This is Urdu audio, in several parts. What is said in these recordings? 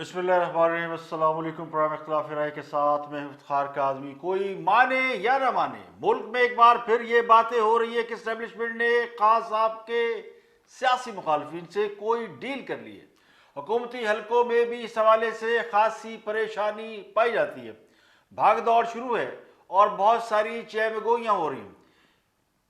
بسم اللہ الرحمن الرحیم۔ السلام علیکم۔ پروگرام اختلاف رائے کے ساتھ میں افتخار کاظمی۔ کوئی مانے یا نہ مانے، ملک میں ایک بار پھر یہ باتیں ہو رہی ہے کہ اسٹیبلشمنٹ نے خاص صاحب کے سیاسی مخالفین سے کوئی ڈیل کر لی ہے۔ حکومتی حلقوں میں بھی اس حوالے سے خاصی پریشانی پائی جاتی ہے۔ بھاگ دوڑ شروع ہے اور بہت ساری چہم گوئیاں ہو رہی ہیں۔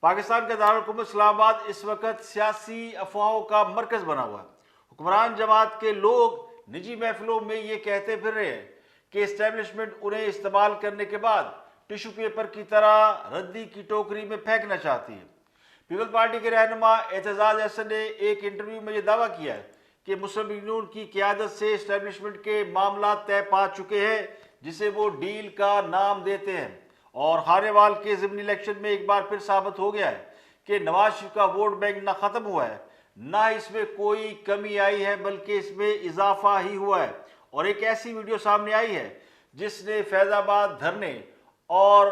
پاکستان کا دارالحکومت اسلام آباد اس وقت سیاسی افواہوں کا مرکز بنا ہوا ہے۔ حکمران جماعت کے لوگ نجی محفلوں میں یہ کہتے پھر رہے ہیں کہ اسٹیبلشمنٹ انہیں استعمال کرنے کے بعد ٹیشو پیپر کی طرح ردی کی ٹوکری میں پھینکنا چاہتی ہے۔ پیپلز پارٹی کے رہنما اعتزاز احسن نے ایک انٹرویو میں یہ دعویٰ کیا ہے کہ مسلم لیگ نون کی قیادت سے اسٹیبلشمنٹ کے معاملات طے پا چکے ہیں، جسے وہ ڈیل کا نام دیتے ہیں، اور ہاریوال کے ضمنی الیکشن میں ایک بار پھر ثابت ہو گیا ہے کہ نواز شریف کا ووٹ بینک نہ ختم ہوا ہے، نہ اس میں کوئی کمی آئی ہے، بلکہ اس میں اضافہ ہی ہوا ہے۔ اور ایک ایسی ویڈیو سامنے آئی ہے جس نے فیض آباد دھرنے اور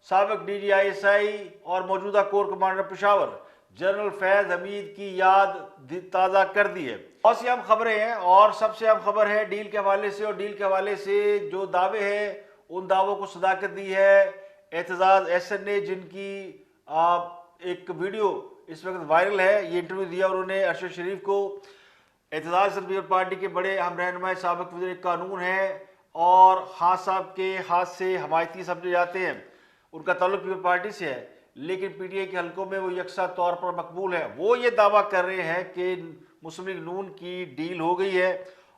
سابق D G I S I اور موجودہ کور کمانڈر پشاور جنرل فیض حمید کی یاد تازہ کر دی ہے۔ بہت سی اہم خبریں ہیں، اور سب سے اہم خبر ہے ڈیل کے حوالے سے، اور ڈیل کے حوالے سے جو دعوے ہیں ان دعووں کو صداقت دی ہے اعتزاز احسن نے، جن کی ایک ویڈیو اس وقت وائرل ہے۔ یہ انٹرویو دیا انہوں نے ارشد شریف کو۔ اعتزاز احسن پیپلز پارٹی کے بڑے اہم رہنما، سابق وزیر قانون ہیں اور خان صاحب کے ہاتھ سے حمایتی سمجھے جاتے ہیں۔ ان کا تعلق پیپلز پارٹی سے ہے، لیکن پی ٹی آئی کے حلقوں میں وہ یکساں طور پر مقبول ہے۔ وہ یہ دعویٰ کر رہے ہیں کہ مسلم لیگ نون کی ڈیل ہو گئی ہے،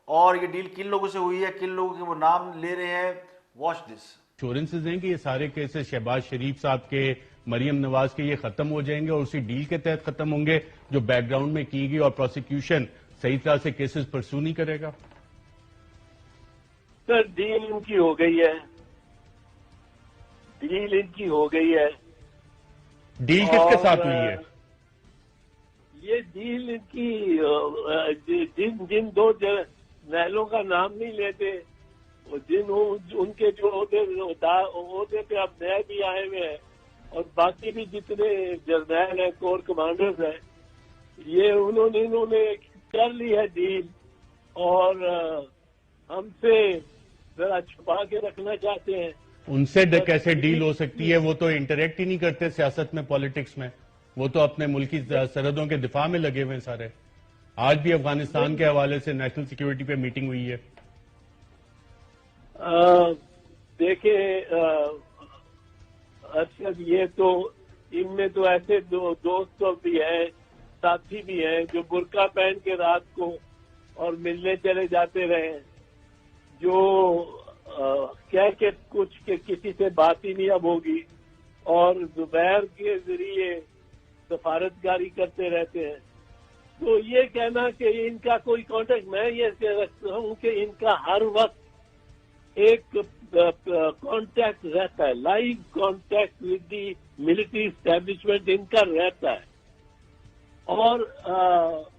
اور یہ ڈیل کن لوگوں سے ہوئی ہے، کن لوگوں کے وہ نام لے رہے ہیں، واچ دس۔ ایشورنسز ہیں کہ یہ سارے کیسز شہباز شریف صاحب کے، مریم نواز کے، یہ ختم ہو جائیں گے اور اسی ڈیل کے تحت ختم ہوں گے جو بیک گراؤنڈ میں کی گئی، اور پروسیکیوشن صحیح طرح سے کیسز پرسو نہیں کرے گا؟ سر ڈیل ان کی ہو گئی ہے، ڈیل ان کی ہو گئی ہے۔ ڈیل کس کے ساتھ ہوئی ہے؟ یہ ڈیل ان کی جن دو محلوں کا نام نہیں لیتے، ان کے جو عہدے پہ اب نئے بھی آئے ہوئے ہیں، اور باقی بھی جتنے جرنیل ہیں، کور کمانڈرز ہیں، یہ انہوں نے کر لی ہے ڈیل، اور ہم سے ذرا چھپا کے رکھنا چاہتے ہیں۔ ان سے کیسے ڈیل ہو سکتی ہے؟ وہ تو انٹریکٹ ہی نہیں کرتے سیاست میں، پالیٹکس میں، وہ تو اپنے ملکی سرحدوں کے دفاع میں لگے ہوئے ہیں سارے۔ آج بھی افغانستان کے حوالے سے نیشنل سیکیورٹی پہ میٹنگ ہوئی ہے۔ دیکھیں ارشد، یہ تو ان میں تو ایسے دوست بھی ہیں، ساتھی بھی ہیں جو برقع پہن کے رات کو اور ملنے چلے جاتے رہے، جو کہہ کے کچھ کہ کسی سے بات ہی نہیں اب ہوگی، اور زبیر کے ذریعے سفارتکاری کرتے رہتے ہیں۔ تو یہ کہنا کہ ان کا کوئی کانٹیکٹ، میں یہ رکھتا ہوں کہ ان کا ہر وقت ایک کانٹیکٹ رہتا ہے، live contact with the military establishment ان کا رہتا ہے، اور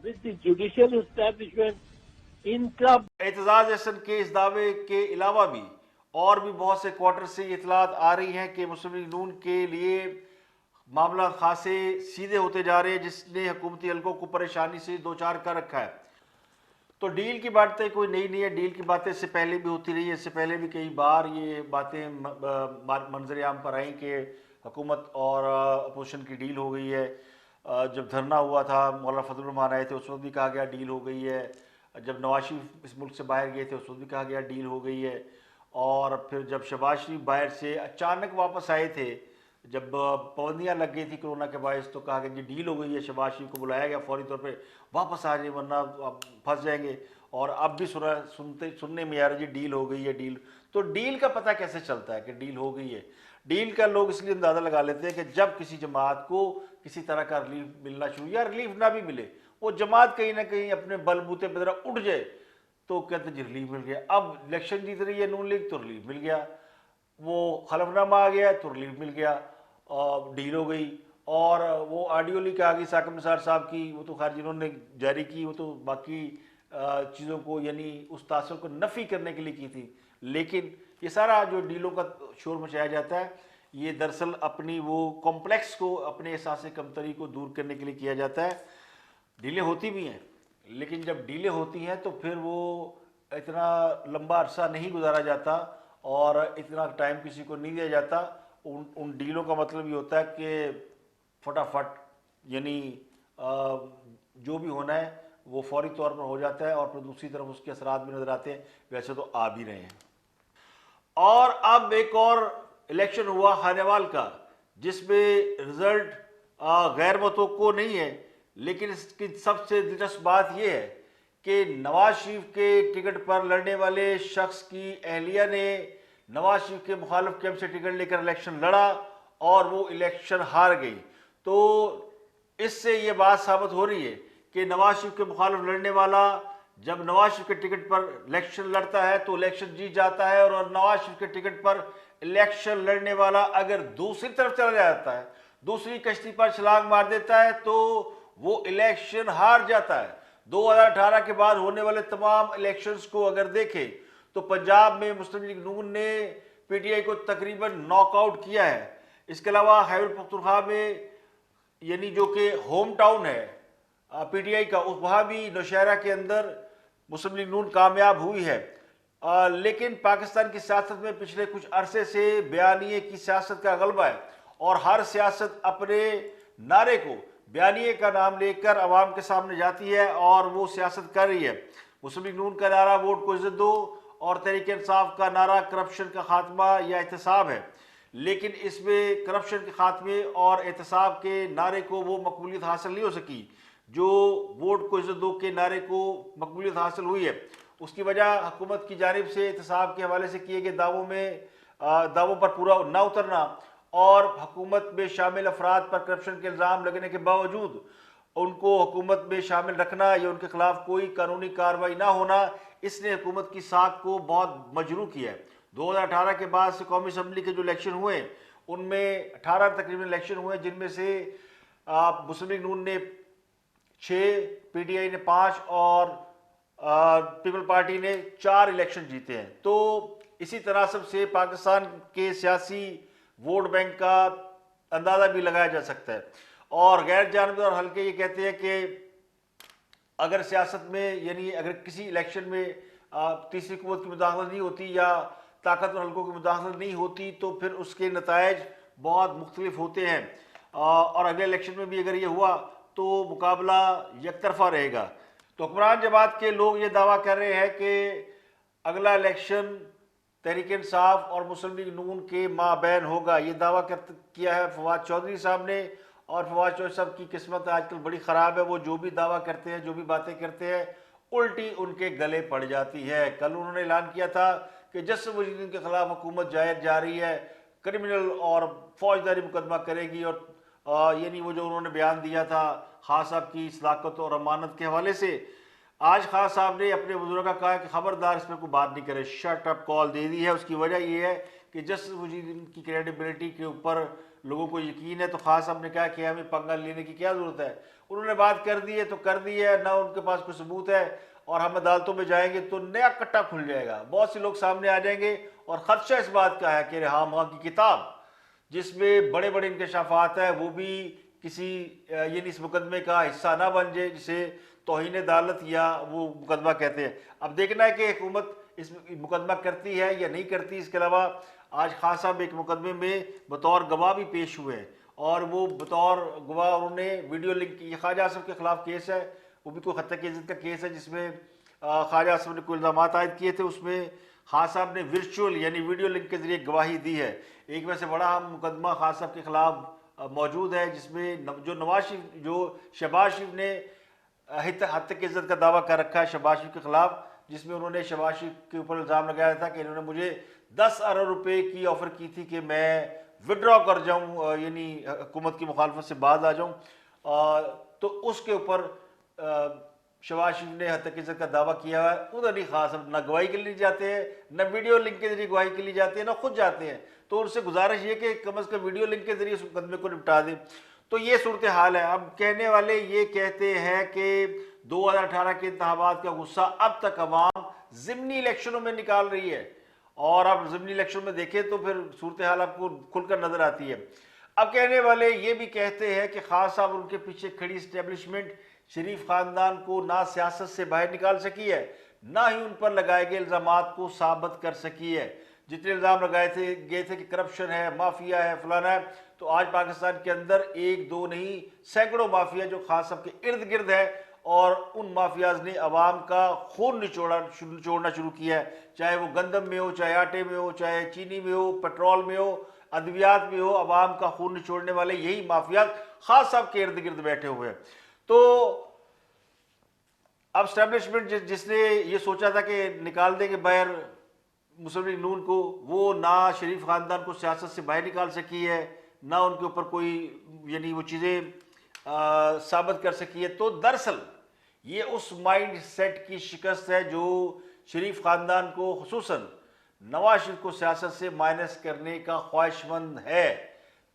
ود دی جوڈیشل اسٹیبلشمنٹ ان کا۔ اعتزاز احسن کے اس دعوے کے علاوہ بھی اور بھی بہت سے کوارٹر سے یہ اطلاعات آ رہی ہیں کہ مسلم لیگ نون کے لیے معاملات خاصے سیدھے ہوتے جا رہے ہیں، جس نے حکومتی حلقوں کو پریشانی سے دوچار کر رکھا ہے۔ تو ڈیل کی باتیں کوئی نئی نہیں ہے، ڈیل کی باتیں اس سے پہلے بھی ہوتی رہی ہیں، اس سے پہلے بھی کئی بار یہ باتیں منظر عام پر آئیں کہ حکومت اور اپوزیشن کی ڈیل ہو گئی ہے۔ جب دھرنا ہوا تھا، مولانا فضل الرحمان آئے تھے، اس وقت بھی کہا گیا ڈیل ہو گئی ہے۔ جب نواز شریف اس ملک سے باہر گئے تھے، اس وقت بھی کہا گیا ڈیل ہو گئی ہے۔ اور پھر جب شہباز شریف باہر سے اچانک واپس آئے تھے، جب پابندیاں لگ گئی تھی کرونا کے باعث، تو کہا کہ جی ڈیل ہو گئی ہے، شہباز شریف کو بلایا گیا فوری طور پہ، واپس آ جائیں ورنہ آپ پھنس جائیں گے۔ اور اب بھی سننے میں آ رہا ہے جی ڈیل ہو گئی ہے، ڈیل۔ تو ڈیل کا پتہ کیسے چلتا ہے کہ ڈیل ہو گئی ہے؟ ڈیل کا لوگ اس لیے اندازہ لگا لیتے ہیں کہ جب کسی جماعت کو کسی طرح کا ریلیف ملنا شروع، یا ریلیف نہ بھی ملے، وہ جماعت کہیں نہ کہیں اپنے بل بوتے پہ ذرا اٹھ جائے، تو کہتے ہیں جی ریلیف مل گیا۔ اب الیکشن جیت رہی ہے نون لیگ تو ریلیف مل گیا، وہ حلف نامہ آ گیا تو ریلیف مل گیا، اور ڈیل ہو گئی۔ اور وہ آڈیو لیک آ گئی ثاقب نثار صاحب کی، وہ تو خیر جنہوں نے جاری کی وہ تو باقی چیزوں کو، یعنی اس تاثر کو نفی کرنے کے لیے کی تھی، لیکن یہ سارا جو ڈیلوں کا شور مچایا جاتا ہے، یہ دراصل اپنی وہ کمپلیکس کو، اپنے احساس کمتری کو دور کرنے کے لیے کیا جاتا ہے۔ ڈیلیں ہوتی بھی ہیں، لیکن جب ڈیلیں ہوتی ہیں تو پھر وہ اتنا لمبا عرصہ نہیں گزارا جاتا اور اتنا ٹائم کسی کو نہیں دیا جاتا. ان ڈیلوں کا مطلب یہ ہوتا ہے کہ فٹافٹ یعنی جو بھی ہونا ہے وہ فوری طور پر ہو جاتا ہے اور پھر دوسری طرف اس کے اثرات بھی نظر آتے ہیں. ویسے تو آ بھی رہے ہیں. اور اب ایک اور الیکشن ہوا خانیوال کا جس میں رزلٹ غیر متوقع نہیں ہے، لیکن اس کی سب سے دلچسپ بات یہ ہے کہ نواز شریف کے ٹکٹ پر لڑنے والے شخص کی اہلیہ نے نواز شریف کے مخالف کیمپ سے ٹکٹ لے کر الیکشن لڑا اور وہ الیکشن ہار گئی. تو اس سے یہ بات ثابت ہو رہی ہے کہ نواز شریف کے مخالف لڑنے والا جب نواز شریف کے ٹکٹ پر الیکشن لڑتا ہے تو الیکشن جیت جاتا ہے، اور نواز شریف کے ٹکٹ پر الیکشن لڑنے والا اگر دوسری طرف چلا جاتا ہے، دوسری کشتی پر چھلانگ مار دیتا ہے تو وہ الیکشن ہار جاتا ہے. 2018 کے بعد ہونے والے تمام الیکشنز کو اگر دیکھیں تو پنجاب میں مسلم لیگ نون نے پی ٹی آئی کو تقریباً ناک آؤٹ کیا ہے. اس کے علاوہ خیبر پختونخوا میں یعنی جو کہ ہوم ٹاؤن ہے پی ٹی آئی کا، وہاں بھی نوشہرہ کے اندر مسلم لیگ نون کامیاب ہوئی ہے. لیکن پاکستان کی سیاست میں پچھلے کچھ عرصے سے بیانیے کی سیاست کا غلبہ ہے اور ہر سیاست اپنے نعرے کو بیانیے کا نام لے کر عوام کے سامنے جاتی ہے اور وہ سیاست کر رہی ہے. مسلم لیگ نون کا نعرہ ووٹ کو عزت دو اور تحریک انصاف کا نعرہ کرپشن کا خاتمہ یا احتساب ہے، لیکن اس میں کرپشن کے خاتمے اور احتساب کے نعرے کو وہ مقبولیت حاصل نہیں ہو سکی جو ووٹ کو عزت دو کے نعرے کو مقبولیت حاصل ہوئی ہے. اس کی وجہ حکومت کی جانب سے احتساب کے حوالے سے کیے گئے دعووں پر پورا نہ اترنا اور حکومت میں شامل افراد پر کرپشن کے الزام لگنے کے باوجود ان کو حکومت میں شامل رکھنا یا ان کے خلاف کوئی قانونی کارروائی نہ ہونا، اس نے حکومت کی ساکھ کو بہت مجروح کیا ہے. 2018 کے بعد سے قومی اسمبلی کے جو الیکشن ہوئے ان میں 18 تقریباً الیکشن ہوئے، جن میں سے مسلم لیگ نون نے 6، پی ٹی آئی نے 5 اور پیپل پارٹی نے 4 الیکشن جیتے ہیں. تو اسی تناسب سے پاکستان کے سیاسی ووٹ بینک کا اندازہ بھی لگایا جا سکتا ہے. اور غیر جانبدار حلقے یہ کہتے ہیں کہ اگر سیاست میں یعنی اگر کسی الیکشن میں تیسری قوت کی مداخلت نہیں ہوتی یا طاقتور حلقوں کی مداخلت نہیں ہوتی تو پھر اس کے نتائج بہت مختلف ہوتے ہیں، اور اگلے الیکشن میں بھی اگر یہ ہوا تو مقابلہ یک طرفہ رہے گا. تو حکمران جماعت کے لوگ یہ دعویٰ کر رہے ہیں کہ اگلا الیکشن تحریک انصاف اور مسلم لیگ نون کے مابین ہوگا. یہ دعویٰ کیا ہے فواد چودھری صاحب نے، اور فواد چودھری صاحب کی قسمت آج کل بڑی خراب ہے. وہ جو بھی دعویٰ کرتے ہیں، جو بھی باتیں کرتے ہیں، الٹی ان کے گلے پڑ جاتی ہے. کل انہوں نے اعلان کیا تھا کہ جسٹس مجید الدین کے خلاف حکومت جا رہی ہے، کرمنل اور فوجداری مقدمہ کرے گی، اور یعنی وہ جو انہوں نے بیان دیا تھا خان صاحب کی صداقت اور امانت کے حوالے سے، آج خان صاحب نے اپنے بزرگوں کا کہا کہ خبردار اس میں کوئی بات نہیں کرے، شٹ اپ کال دے دی ہے. اس کی وجہ یہ ہے کہ جسٹس مجید الدین کی کریڈیبلٹی کے اوپر لوگوں کو یقین ہے. تو خان صاحب نے کہا کہ ہمیں پنگا لینے کی کیا ضرورت ہے، انہوں نے بات کر دی ہے تو کر دی ہے، نہ ان کے پاس کوئی ثبوت ہے، اور ہم عدالتوں میں جائیں گے تو نیا کٹا کھل جائے گا، بہت سے لوگ سامنے آ جائیں گے. اور خدشہ اس بات کا ہے کہ رحام خان کی کتاب جس میں بڑے بڑے انکشافات ہیں وہ بھی کسی یعنی اس مقدمے کا حصہ نہ بن جائے، جسے توہین عدالت یا وہ مقدمہ کہتے ہیں. اب دیکھنا ہے کہ حکومت اس مقدمہ کرتی ہے یا نہیں کرتی. اس کے علاوہ آج خان صاحب ایک مقدمے میں بطور گواہ بھی پیش ہوئے ہیں، اور وہ بطور گواہ انہوں نے ویڈیو لنک کی. خواجہ اصف کے خلاف کیس ہے، وہ بھی کوئی خطۂ عزت کا کیس ہے جس میں خواجہ اصف نے کوئی الزامات عائد کیے تھے. اس میں خان صاحب نے ورچوئل یعنی ویڈیو لنک کے ذریعے گواہی دی ہے. ایک میں سے بڑا مقدمہ خان صاحب کے خلاف موجود ہے جس میں جو شہباز شریف نے حتیٰ عزت کا دعویٰ کر رکھا ہے شہباز شریف کے خلاف، جس میں انہوں نے شہباز شریف کے اوپر الزام لگایا تھا کہ انہوں نے مجھے 10 ارب روپے کی آفر کی تھی کہ میں وڈرا کر جاؤں، یعنی حکومت کی مخالفت سے باز آ جاؤں. تو اس کے اوپر شہباز شریف نے حتیٰ عزت کا دعویٰ کیا ہے. ادھر نہیں خان صاحب نہ گواہی کے لیے جاتے ہیں، نہ ویڈیو لنک کے ذریعے گواہی کے لیے جاتے ہیں، نہ خود جاتے ہیں. تو ان سے گزارش یہ کہ کم از کم ویڈیو لنک کے ذریعے اس مقدمے کو نپٹا دیں. تو یہ صورتحال ہے. اب کہنے والے یہ کہتے ہیں کہ 2018 کے انتخابات کا غصہ اب تک عوام ضمنی الیکشنوں میں نکال رہی ہے، اور اب ضمنی الیکشن میں دیکھیں تو پھر صورتحال آپ کو کھل کر نظر آتی ہے. اب کہنے والے یہ بھی کہتے ہیں کہ خان صاحب ان کے پیچھے کھڑی اسٹیبلشمنٹ شریف خاندان کو نہ سیاست سے باہر نکال سکی ہے، نہ ہی ان پر لگائے گئے الزامات کو ثابت کر سکی ہے. جتنے الزام لگائے گئے تھے کہ کرپشن ہے، مافیا ہے، فلانا ہے، تو آج پاکستان کے اندر ایک دو نہیں سینکڑوں مافیا جو خان صاحب کے ارد گرد ہے، اور ان مافیاز نے عوام کا خون نچوڑنا شروع کیا ہے، چاہے وہ گندم میں ہو، چاہے آٹے میں ہو، چاہے چینی میں ہو، پیٹرول میں ہو، ادویات میں ہو. عوام کا خون نچوڑنے والے یہی مافیاز خان صاحب کے ارد گرد بیٹھے ہوئے ہیں. تو اب اسٹیبلشمنٹ جس نے یہ سوچا تھا کہ نکال دیں گے باہر مسلم لیگ نون کو، وہ نہ شریف خاندان کو سیاست سے باہر نکال سکی ہے، نہ ان کے اوپر کوئی یعنی وہ چیزیں ثابت کر سکی ہے. تو دراصل یہ اس مائنڈ سیٹ کی شکست ہے جو شریف خاندان کو، خصوصاً نواز شریف کو سیاست سے مائنس کرنے کا خواہش مند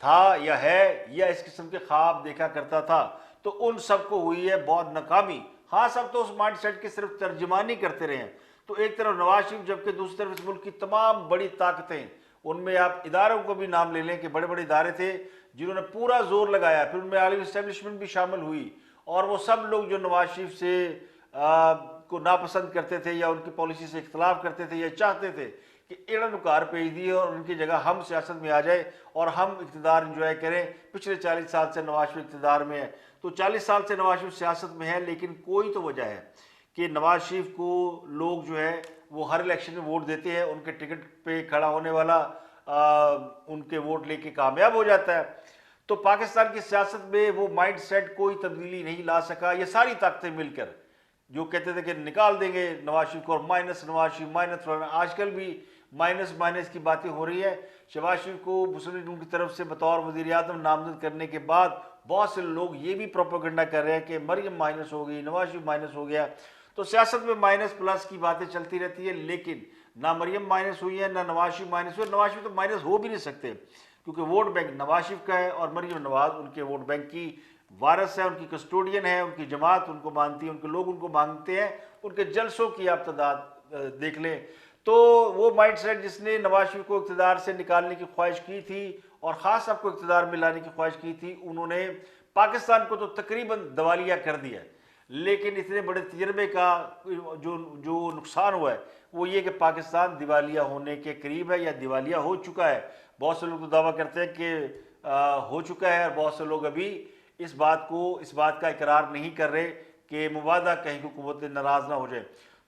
تھا یا اس قسم کے خواب دیکھا کرتا تھا. تو ان سب کو ہوئی ہے بہت ناکامی. ہاں سب تو اس مائنڈ سیٹ کی صرف ترجمانی کرتے رہے ہیں. تو ایک طرف نواز شریف، جبکہ دوسری طرف اس ملک کی تمام بڑی طاقتیں، ان میں آپ اداروں کو بھی نام لے لیں کہ بڑے بڑے ادارے تھے جنہوں نے پورا زور لگایا، پھر ان میں عالمی اسٹیبلشمنٹ بھی شامل ہوئی، اور وہ سب لوگ جو نواز شریف سے کو ناپسند کرتے تھے یا ان کی پالیسی سے اختلاف کرتے تھے یا چاہتے تھے کہ انہوں نے کار بھیج دی اور ان کی جگہ ہم سیاست میں آ جائے اور ہم اقتدار انجوائے کریں. پچھلے 40 سال سے نواز شریف اقتدار میں ہے، تو 40 سال سے نواز شریف سیاست میں ہے، لیکن کوئی تو وجہ ہے کہ نواز شریف کو لوگ جو ہے وہ ہر الیکشن میں ووٹ دیتے ہیں، ان کے ٹکٹ پہ کھڑا ہونے والا ان کے ووٹ لے کے کامیاب ہو جاتا ہے. تو پاکستان کی سیاست میں وہ مائنڈ سیٹ کوئی تبدیلی نہیں لا سکا. یہ ساری طاقتیں مل کر جو کہتے تھے کہ نکال دیں گے نواز شریف کو اور مائنس نواز شریف مائنس فلانا، آج کل بھی مائنس کی باتیں ہو رہی ہے. شہباز شریف کو مسلم لیگ نون کی طرف سے بطور وزیر اعظم نامزد کرنے کے بعد بہت سے لوگ یہ بھی پروپیگنڈا کر رہے ہیں کہ مریم مائنس ہو گئی، نواز شریف مائنس ہو گیا. تو سیاست میں مائنس پلس کی باتیں چلتی رہتی ہے، لیکن نہ مریم مائنس ہوئی ہے، نہ نواز شریف مائنس ہوئی. نواز شریف تو مائنس ہو بھی نہیں سکتے کیونکہ ووٹ بینک نواز شریف کا ہے، اور مریم نواز ان کے ووٹ بینک کی وارث ہے، ان کی کسٹوڈین ہے، ان کی جماعت ان کو مانتی ہے، ان کے لوگ ان کو مانگتے ہیں. ان کے جلسوں کی آپ تعداد دیکھ لیں. تو وہ مائنڈ سیٹ جس نے نواز شریف کو اقتدار سے نکالنے کی خواہش کی تھی اور خاص صاحب کو اقتدار میں لانے کی خواہش کی تھی، انہوں نے پاکستان کو تو تقریباً دیوالیہ کر دیا. لیکن اتنے بڑے تجربے کا جو نقصان ہوا ہے وہ یہ کہ پاکستان دیوالیہ ہونے کے قریب ہے یا دیوالیہ ہو چکا ہے. بہت سے لوگ تو دعویٰ کرتے ہیں کہ ہو چکا ہے، اور بہت سے لوگ ابھی اس بات کا اقرار نہیں کر رہے کہ مبادہ کہیں حکومت ناراض نہ ہو جائے.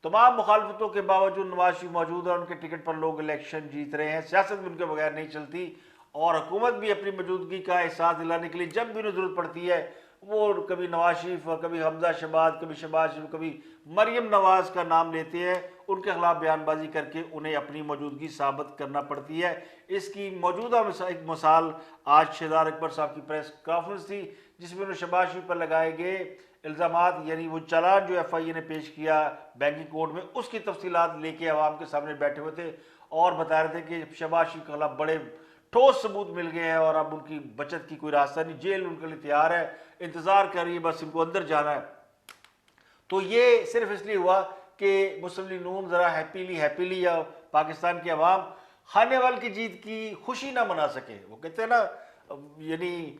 تمام مخالفتوں کے باوجود نواز شریف موجود ہے، ان کے ٹکٹ پر لوگ الیکشن جیت رہے ہیں. سیاست بھی ان کے بغیر نہیں چلتی، اور حکومت بھی اپنی موجودگی کا احساس دلانے کے لیے جب بھی انہیں ضرورت پڑتی ہے وہ کبھی نواز شریف، کبھی حمزہ شہباز، کبھی شہباز شریف، کبھی مریم نواز کا نام لیتے ہیں. ان کے خلاف بیان بازی کر کے انہیں اپنی موجودگی ثابت کرنا پڑتی ہے. اس کی موجودہ ایک مثال آج شہزاد اکبر صاحب کی پریس کانفرنس تھی جس میں انہوں نے شہباز شریف پر لگائے گئے الزامات، یعنی وہ چالان جو ایف آئی اے نے پیش کیا بینکنگ کوڈ میں، اس کی تفصیلات لے کے عوام کے سامنے بیٹھے ہوئے تھے اور بتا رہے تھے کہ شہباز شریف کے خلاف بڑے ٹھوس ثبوت مل گئے ہیں اور اب ان کی بچت کی کوئی راستہ نہیں، جیل ان کے لیے تیار ہے، انتظار کر رہی ہے، بس ان کو اندر جانا ہے. تو یہ صرف اس لیے ہوا کہ مسلم لیگ نون ذرا ہیپیلی یا پاکستان کے عوام خانے وال کی جیت کی خوشی نہ منا سکے. وہ کہتے ہیں نا یعنی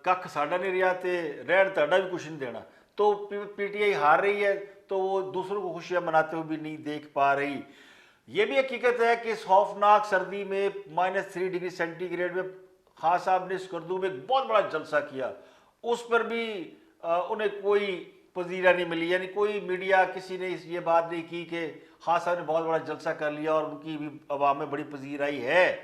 کھ ساڈا نہیں رہا تے ریڑ تاڈا بھی کچھ نہیں دینا. تو پی ٹی آئی ہار رہی ہے تو وہ دوسروں کو خوشیاں مناتے ہوئے بھی نہیں دیکھ پا رہی. یہ بھی حقیقت ہے کہ اس خوفناک سردی میں -3 ڈگری سینٹی گریڈ میں خان صاحب نے اسکردو میں ایک بہت بڑا جلسہ کیا، اس پر بھی انہیں کوئی پذیرہ نہیں ملی، یعنی کوئی میڈیا کسی نے یہ بات نہیں کی کہ خان صاحب نے بہت بڑا جلسہ کر لیا اور ان کی بھی عوام میں بڑی پذیرائی ہے.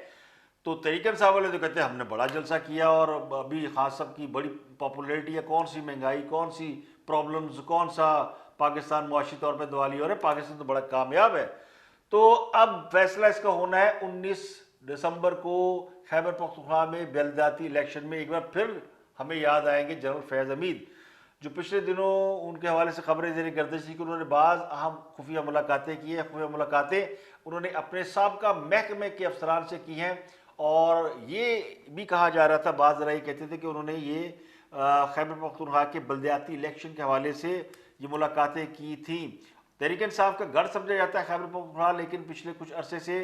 تو تحریک صاحب والے تو کہتے ہیں ہم نے بڑا جلسہ کیا اور ابھی خان صاحب کی بڑی پاپولیرٹی ہے، کون سی مہنگائی، کون سی پرابلمز، کون سا پاکستان معاشی طور پہ دیوالیہ ہو رہا ہے، پاکستان تو بڑا کامیاب ہے. تو اب فیصلہ اس کا ہونا ہے 19 دسمبر کو خیبر پختونخوا میں بلدیاتی الیکشن میں. ایک بار پھر ہمیں یاد آئیں گے جنرل فیض حمید جو پچھلے دنوں ان کے حوالے سے خبریں زیر گردش تھی کہ انہوں نے بعض اہم خفیہ ملاقاتیں کی ہیں. خفیہ ملاقاتیں انہوں نے اپنے سابقہ محکمے کے افسران سے کی ہیں، اور یہ بھی کہا جا رہا تھا، بعض ذرائع کہتے تھے کہ انہوں نے یہ خیبر پختونخوا کے بلدیاتی الیکشن کے حوالے سے یہ ملاقاتیں کی تھیں. تحریک انصاف کا گڑھ سمجھا جاتا ہے خیبر پختونخوا، لیکن پچھلے کچھ عرصے سے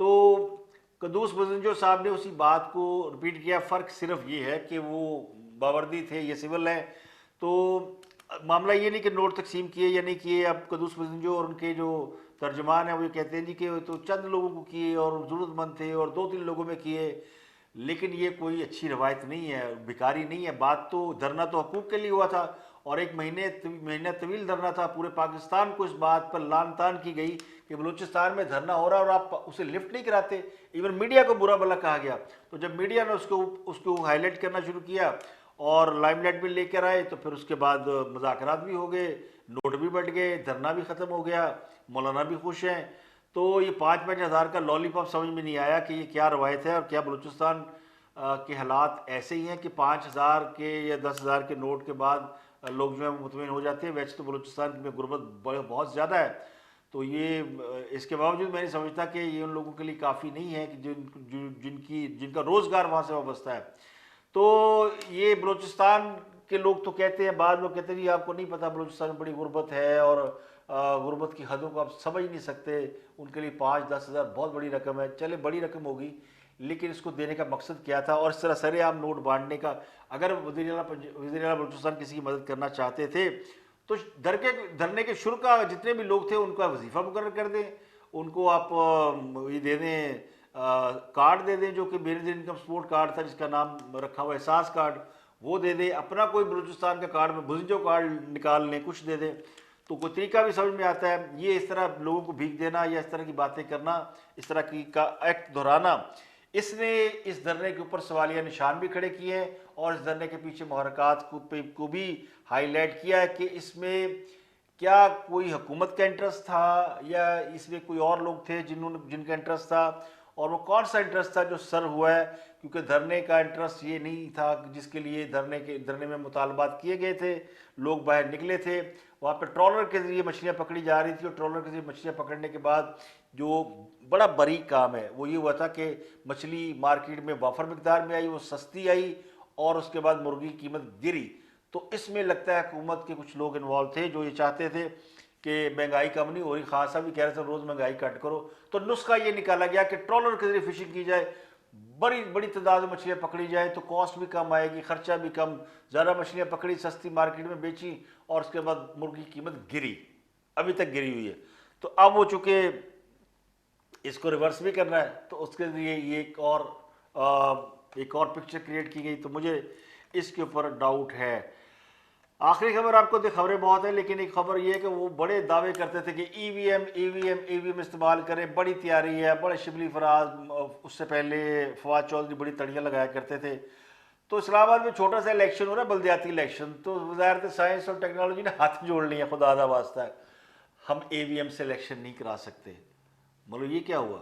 تو قدوس بزنجو صاحب نے اسی بات کو رپیٹ کیا. فرق صرف یہ ہے کہ وہ باوردی تھے, یہ سول ہیں. تو معاملہ یہ نہیں کہ نوٹ تقسیم کیے یا نہیں کیے. اب قدوس بزنجو اور ان کے جو ترجمان ہیں وہ یہ کہتے ہیں جی کہ تو چند لوگوں کو کیے اور ضرورت مند تھے اور 2-3 لوگوں میں کیے, لیکن یہ کوئی اچھی روایت نہیں ہے, بیکاری نہیں ہے. بات تو دھرنا تو حقوق کے لیے ہوا تھا اور ایک مہینہ طویل دھرنا تھا. پورے پاکستان کو اس بات پر لان تان کی گئی کہ بلوچستان میں دھرنا ہو رہا ہے اور آپ اسے لفٹ نہیں کراتے. ایون میڈیا کو برا بھلا کہا گیا. تو جب میڈیا نے اس کو ہائی لائٹ کرنا شروع کیا اور لائم لائٹ بھی لے کر آئے تو پھر اس کے بعد مذاکرات بھی ہو گئے, نوٹ بھی بڑھ گئے, دھرنا بھی ختم ہو گیا, مولانا بھی خوش ہیں. تو یہ 5-5 ہزار کا لالی پاپ سمجھ میں نہیں آیا کہ یہ کیا روایت ہے اور کیا بلوچستان کے حالات ایسے ہی ہیں کہ 5,000 کے یا 10,000 کے نوٹ کے بعد لوگ جو ہیں مطمئن ہو جاتے ہیں. ویسے تو بلوچستان میں غربت بہت زیادہ ہے. تو یہ اس کے باوجود میں نہیں سمجھتا کہ یہ ان لوگوں کے لیے کافی نہیں ہے کہ جن کا روزگار وہاں سے وابستہ ہے. تو یہ بلوچستان کے لوگ تو کہتے ہیں, بعض لوگ کہتے ہیں جی آپ کو نہیں پتہ بلوچستان میں بڑی غربت ہے اور غربت کی حدوں کو آپ سمجھ نہیں سکتے. ان کے لیے 5-10 ہزار بہت بڑی رقم ہے. چلے بڑی رقم ہوگی لیکن اس کو دینے کا مقصد کیا تھا؟ اور اس طرح سرے عام نوٹ بانٹنے کا, اگر وزیر اعلیٰ بلوچستان کسی کی مدد کرنا چاہتے تھے تو دھرنے کے شروع کا جتنے بھی لوگ تھے ان کا وظیفہ مقرر کر دیں, ان کو آپ یہ دے دیں, کارڈ دے دیں جو کہ بینظیر انکم سپورٹ کارڈ تھا جس کا نام رکھا ہوا احساس کارڈ, وہ دے دیں. اپنا کوئی بلوچستان کا کارڈ میں بزنجو کارڈ نکال لیں, کچھ دے دیں تو کوئی طریقہ بھی سمجھ میں آتا ہے. یہ اس طرح لوگوں کو بھیک دینا یا اس طرح کی باتیں کرنا, اس طرح کی کا ایکٹ دہرانا, اس نے اس دھرنے کے اوپر سوالیہ نشان بھی کھڑے کیے ہیں اور اس دھرنے کے پیچھے محرکات کو بھی ہائی لائٹ کیا ہے کہ اس میں کیا کوئی حکومت کا انٹرسٹ تھا یا اس میں کوئی اور لوگ تھے جن کا انٹرسٹ تھا, اور وہ کون سا انٹرسٹ تھا جو سر ہوا ہے. کیونکہ دھرنے کا انٹرسٹ یہ نہیں تھا جس کے لیے دھرنے میں مطالبات کیے گئے تھے. لوگ باہر نکلے تھے, وہاں پہ ٹرالر کے ذریعے مچھلیاں پکڑی جا رہی تھی اور ٹرالر کے ذریعے مچھلیاں پکڑنے کے بعد جو بڑا باریک کام ہے وہ یہ ہوا تھا کہ مچھلی مارکیٹ میں وافر مقدار میں آئی, وہ سستی آئی اور اس کے بعد مرغی کی قیمت گری. تو اس میں لگتا ہے حکومت کے کچھ لوگ انوالو تھے جو یہ چاہتے تھے کہ مہنگائی کم نہیں ہو رہی, خان صاحب بھی کہہ رہے تھے روز مہنگائی کٹ کرو. تو نسخہ یہ نکالا گیا کہ ٹرالر کے ذریعے فشنگ کی جائے, بڑی تعداد میں مچھلیاں پکڑی جائیں تو کاسٹ بھی کم آئے گی, خرچہ بھی کم, زیادہ مچھلیاں پکڑی, سستی مارکیٹ میں بیچی اور اس کے بعد مرغی کی قیمت گری, ابھی تک گری ہوئی ہے. تو اب وہ چونکہ اس کو ریورس بھی کرنا ہے تو اس کے لیے یہ ایک اور پکچر کریٹ کی گئی. تو مجھے اس کے اوپر ڈاؤٹ ہے. آخری خبر آپ کو خبریں بہت ہیں لیکن ایک خبر یہ ہے کہ وہ بڑے دعوے کرتے تھے کہ ای وی ایم استعمال کریں, بڑی تیاری ہے, بڑے شبلی فراز, اس سے پہلے فواد چودھری بڑی تڑیاں لگایا کرتے تھے. تو اسلام آباد میں چھوٹا سا الیکشن ہو رہا ہے, بلدیاتی الیکشن, تو وزارت سائنس اور ٹیکنالوجی نے ہاتھ جوڑ لی ہے, خدا دا واسطہ ہے ہم ای وی ایم سے الیکشن نہیں کرا سکتے. مطلب یہ کیا ہوا؟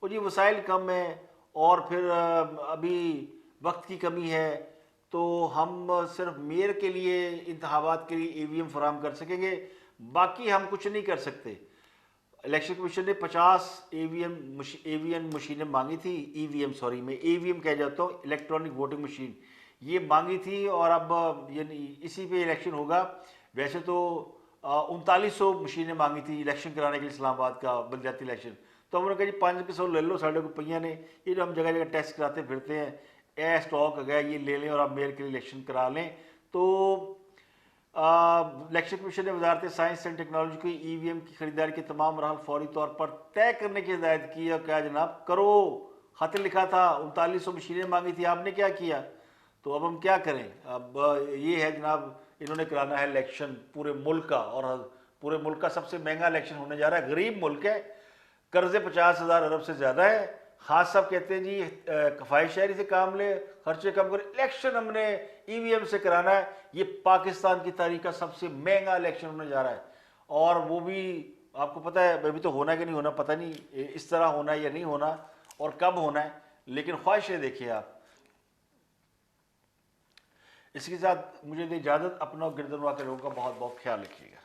وہ جی وسائل کم ہیں اور پھر ابھی وقت کی کمی ہے تو ہم صرف میئر کے لیے انتخابات کے لیے ای وی ایم فراہم کر سکیں گے, باقی ہم کچھ نہیں کر سکتے. الیکشن کمیشن نے 50 ای وی ایم مشینیں مانگی تھی, میں ای وی ایم کہہ جاتا ہوں, الیکٹرانک ووٹنگ مشین, یہ مانگی تھی اور اب یعنی اسی پہ الیکشن ہوگا. ویسے تو 3900 مشینیں مانگی تھی الیکشن کرانے کے لیے اسلام آباد کا بلدیاتی الیکشن. تو ہم نے کہا جی 500 لے لو, ساڑھے کو پہیاں نے, یہ جو ہم جگہ جگہ ٹیسٹ کراتے پھرتے ہیں, اسٹاک ہو گیا, یہ لے لیں اور آپ میئر کے لیے الیکشن کرا لیں. تو الیکشن کمیشن نے وزارت سائنس اینڈ ٹیکنالوجی کو ای وی ایم کی خریداری کے تمام مراحل فوری طور پر طے کرنے کی ہدایت کی اور کہا جناب کرو, خط لکھا تھا, 3900 مشینیں مانگی تھی, آپ نے کیا کیا؟ تو اب ہم کیا کریں؟ اب یہ ہے جناب, انہوں نے کرانا ہے الیکشن پورے ملک کا, اور پورے ملک کا سب سے مہنگا الیکشن ہونے جا رہا ہے. غریب ملک ہے, قرضے 50,000 ارب سے زیادہ ہے. خاص صاحب کہتے ہیں جی کفایت شہری سے کام لے, خرچے کم کرے, الیکشن ہم نے ای وی ایم سے کرانا ہے. یہ پاکستان کی تاریخ کا سب سے مہنگا الیکشن ہونے جا رہا ہے, اور وہ بھی آپ کو پتہ ہے ابھی تو ہونا کہ نہیں ہونا پتہ نہیں, اس طرح ہونا ہے یا نہیں ہونا اور کب ہونا ہے, لیکن خواہشیں دیکھیے آپ. اس کے ساتھ مجھے دے اجازت, اپنا گردنوا کے لوگوں کا بہت بہت خیال رکھیے گا.